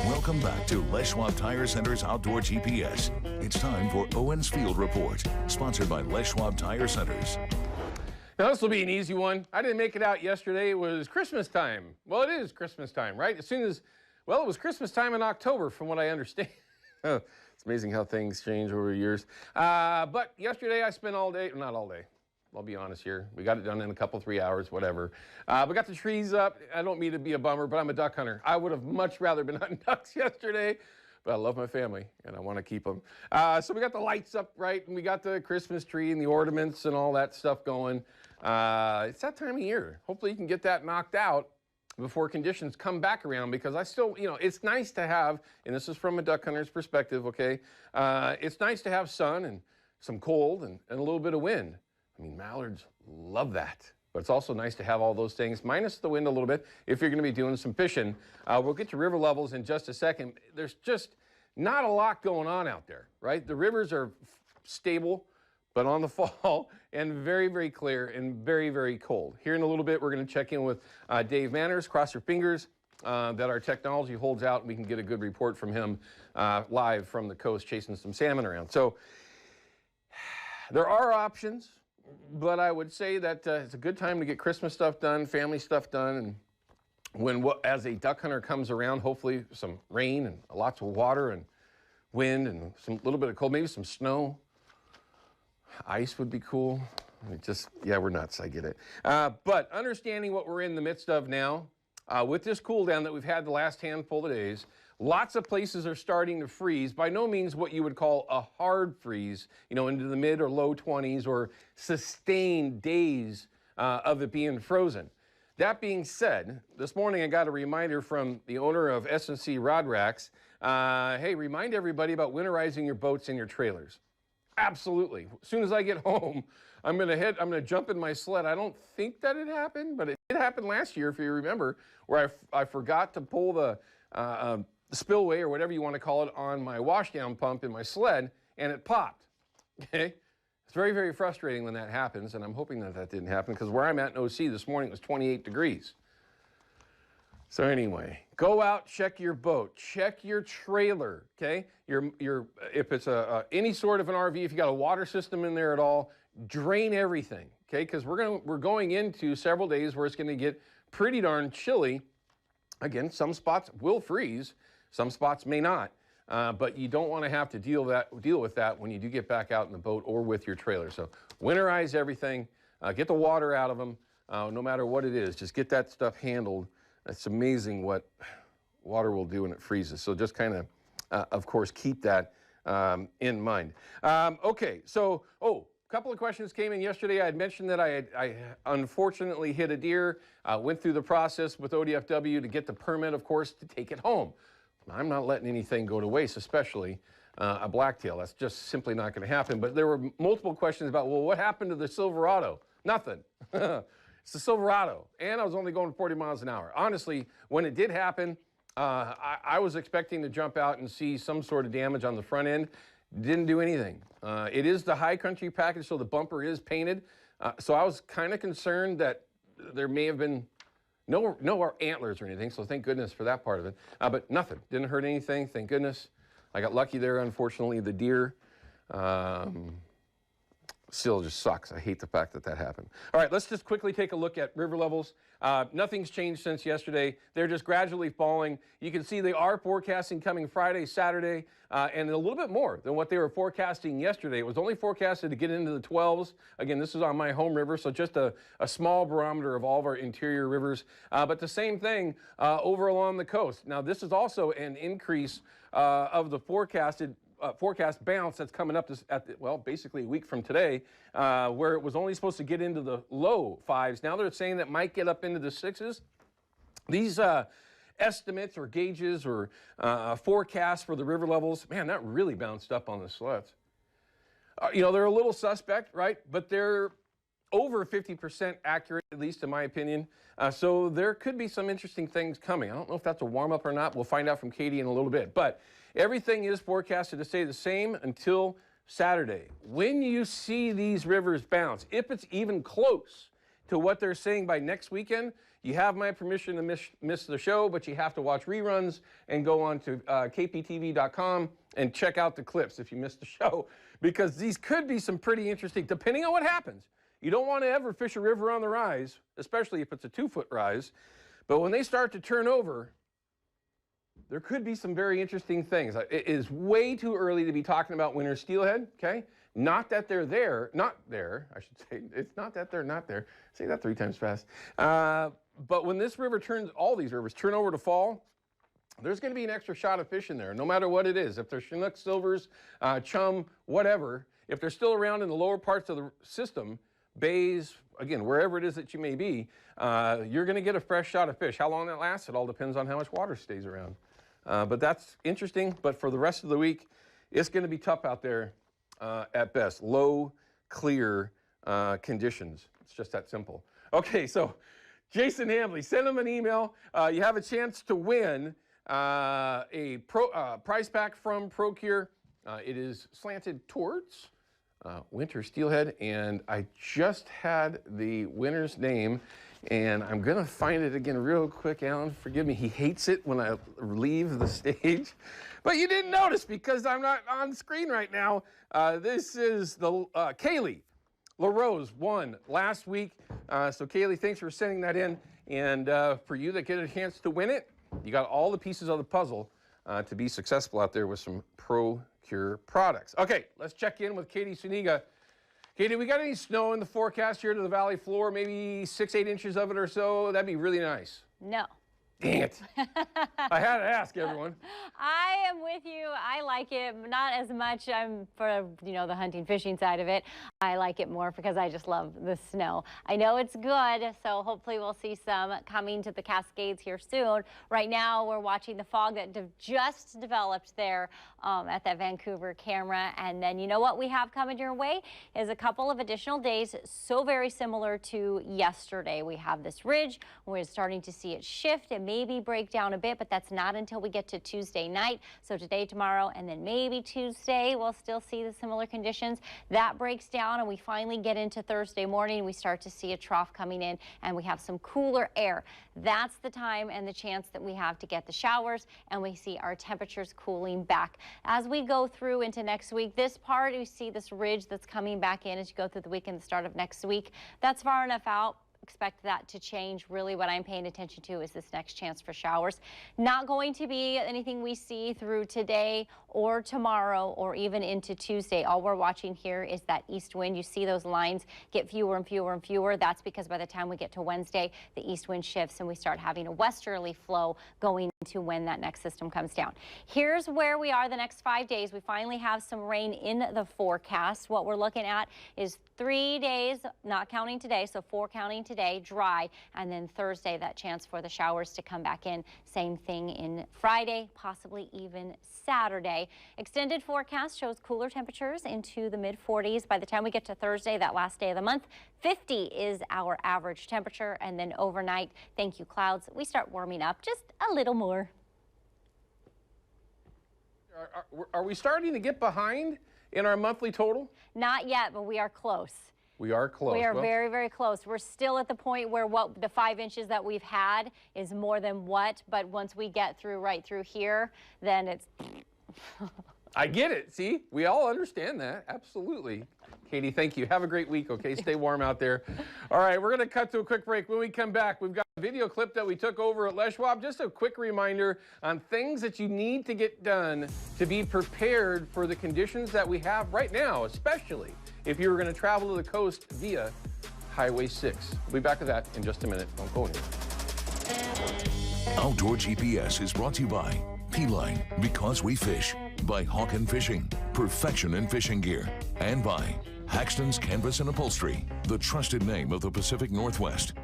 Welcome back to Les Schwab Tire Center's Outdoor GPS. It's time for Owin's Field Report, sponsored by Les Schwab Tire Centers. Now, this will be an easy one. I didn't make it out yesterday. It was Christmas time. Well, it is Christmas time, right? As soon as, well, it was Christmas time in October, from what I understand. It's amazing how things change over the years. But yesterday I spent all day, not all day, I'll be honest here. We got it done in a couple, 3 hours, whatever. We got the trees up. I don't mean to be a bummer, but I'm a duck hunter. I would have much rather been hunting ducks yesterday, but I love my family and I want to keep them. So we got the lights up, right? And we got the Christmas tree and the ornaments and all that stuff going. It's that time of year. Hopefully you can get that knocked out before conditions come back around, because I still, it's nice to have, and this is from a duck hunter's perspective, okay? It's nice to have sun and some cold and a little bit of wind. I mean, mallards love that. But it's also nice to have all those things, minus the wind a little bit, if you're going to be doing some fishing. We'll get to river levels in just a second. There's just not a lot going on out there, right? The rivers are stable, but on the fall, and very, very clear and very, very cold. Here in a little bit, we're going to check in with Dave Manners. Cross your fingers that our technology holds out and we can get a good report from him live from the coast chasing some salmon around. So there are options, but I would say that it's a good time to get Christmas stuff done, family stuff done, and when, as a duck hunter comes around, hopefully some rain and lots of water and wind and some little bit of cold, maybe some snow. Ice would be cool. Yeah, we're nuts, I get it. But understanding what we're in the midst of now, with this cool down that we've had the last handful of days, lots of places are starting to freeze. By no means what you would call a hard freeze, into the mid or low 20s or sustained days of it being frozen. That being said, this morning I got a reminder from the owner of S&C Rod Racks. Hey, remind everybody about winterizing your boats and your trailers. Absolutely. As soon as I get home, I'm gonna jump in my sled. I don't think that it happened, but it did happen last year, if you remember, where I forgot to pull the spillway, or whatever you want to call it, on my washdown pump in my sled, and it popped. Okay? It's very, very frustrating when that happens, and I'm hoping that that didn't happen, because where I'm at in OC this morning it was 28 degrees. So anyway, go out, check your boat, check your trailer, okay? If it's any sort of an RV, if you got a water system in there at all, drain everything, okay? Because we're going into several days where it's going to get pretty darn chilly. Again, some spots will freeze, some spots may not, but you don't want to have to deal with that when you do get back out in the boat or with your trailer. So winterize everything, get the water out of them, no matter what it is. Just get that stuff handled. It's amazing what water will do when it freezes. So just kind of course, keep that in mind. Okay, so, a couple of questions came in yesterday. I had mentioned that I unfortunately hit a deer, went through the process with ODFW to get the permit, of course, to take it home. I'm not letting anything go to waste, especially a blacktail. That's just simply not going to happen. But there were multiple questions about, well, what happened to the Silverado? Nothing. It's the Silverado, and I was only going 40 miles an hour. Honestly, when it did happen, I was expecting to jump out and see some sort of damage on the front end. Didn't do anything. It is the high country package, so the bumper is painted. So I was kind of concerned that there may have been no antlers or anything, so thank goodness for that part of it. But nothing. Didn't hurt anything, thank goodness. I got lucky there, unfortunately. The deer still just sucks. I hate the fact that that happened. All right, let's just quickly take a look at river levels. Nothing's changed since yesterday. They're just gradually falling. You can see they are forecasting coming Friday, Saturday, and a little bit more than what they were forecasting yesterday. It was only forecasted to get into the 12s. Again, this is on my home river, so just a small barometer of all of our interior rivers. But the same thing over along the coast. Now, this is also an increase of the forecast bounce that's coming up basically a week from today, where it was only supposed to get into the low 5s. Now they're saying that might get up into the 6s. These estimates or gauges or forecasts for the river levels, man, that really bounced up on the sleds. They're a little suspect, right? But they're over 50% accurate, at least in my opinion. So there could be some interesting things coming. I don't know if that's a warm-up or not. We'll find out from Katie in a little bit. But everything is forecasted to stay the same until Saturday. When you see these rivers bounce, if it's even close to what they're saying by next weekend, You have my permission to miss the show, but you have to watch reruns and go on to kptv.com and check out the clips if you missed the show, because these could be some pretty interesting, depending on what happens. You don't want to ever fish a river on the rise, especially if it's a 2-foot rise. But when they start to turn over, there could be some very interesting things. It is way too early to be talking about winter steelhead, okay? Not that they're there, not there, I should say. It's not that they're not there. Say that 3 times fast. But when this river turns, all these rivers turn over to fall, there's going to be an extra shot of fish in there, no matter what it is. If they're Chinook, silvers, chum, whatever, if they're still around in the lower parts of the system, bays, again, wherever it is that you may be, you're going to get a fresh shot of fish. How long that lasts, it all depends on how much water stays around. But that's interesting. But for the rest of the week, it's going to be tough out there at best. Low, clear conditions. It's just that simple. Okay, so Jason Hambley, send him an email. You have a chance to win a prize pack from Procure. It is slanted towards winter steelhead, and I just had the winner's name, and I'm gonna find it again real quick. Alan, forgive me, he hates it when I leave the stage, but you didn't notice because I'm not on screen right now. This is the Kaylee LaRose won last week. So Kaylee, thanks for sending that in, and for you that get a chance to win it, you got all the pieces of the puzzle to be successful out there with some Procure products. Okay, let's check in with Katie Suniga. Katie, we got any snow in the forecast here to the valley floor? Maybe 6-8 inches of it or so? That'd be really nice. No. Dang it. I had to ask everyone. I am with you. I like it, not as much. I'm for, the hunting, fishing side of it. I like it more because I just love the snow. I know it's good, so hopefully we'll see some coming to the Cascades here soon. Right now, we're watching the fog that just developed there at that Vancouver camera. And then you know what we have coming your way is a couple of additional days, so very similar to yesterday. We have this ridge. We're starting to see it shift and maybe break down a bit, but that's not until we get to Tuesday night. So today, tomorrow, and then maybe Tuesday, we'll still see the similar conditions. That breaks down and we finally get into Thursday morning. We start to see a trough coming in and we have some cooler air. That's the time and the chance that we have to get the showers, and we see our temperatures cooling back. As we go through into next week, this part, you see this ridge that's coming back in as you go through the week and the start of next week. That's far enough out. Expect that to change. Really what I'm paying attention to is this next chance for showers. Not going to be anything we see through today or tomorrow or even into Tuesday. All we're watching here is that east wind. You see those lines get fewer and fewer and fewer. That's because by the time we get to Wednesday, the east wind shifts and we start having a westerly flow going into when that next system comes down. Here's where we are the next 5 days. We finally have some rain in the forecast. What we're looking at is 3 days, not counting today, so 4 counting today, dry, and then Thursday, that chance for the showers to come back in. Same thing in Friday, possibly even Saturday. Extended forecast shows cooler temperatures into the mid-40s. By the time we get to Thursday, that last day of the month, 50 is our average temperature, and then overnight, thank you clouds, we start warming up just a little more. Are we starting to get behind in our monthly total? Not yet, but we are close. We are close. We are very, very close. We're still at the point where what the 5 inches that we've had is more than what, but once we get through right through here, then it's... I get it. See, we all understand that. Absolutely. Katie, thank you. Have a great week, okay? Stay warm out there. All right, we're going to cut to a quick break. When we come back, we've got a video clip that we took over at Les Schwab. Just a quick reminder on things that you need to get done to be prepared for the conditions that we have right now, especially if you were going to travel to the coast via Highway 6. We'll be back with that in just a minute. Don't go anywhere. Outdoor GPS is brought to you by P-Line, because we fish, by Hawken Fishing, perfection in fishing gear, and by Haxton's Canvas and Upholstery, the trusted name of the Pacific Northwest.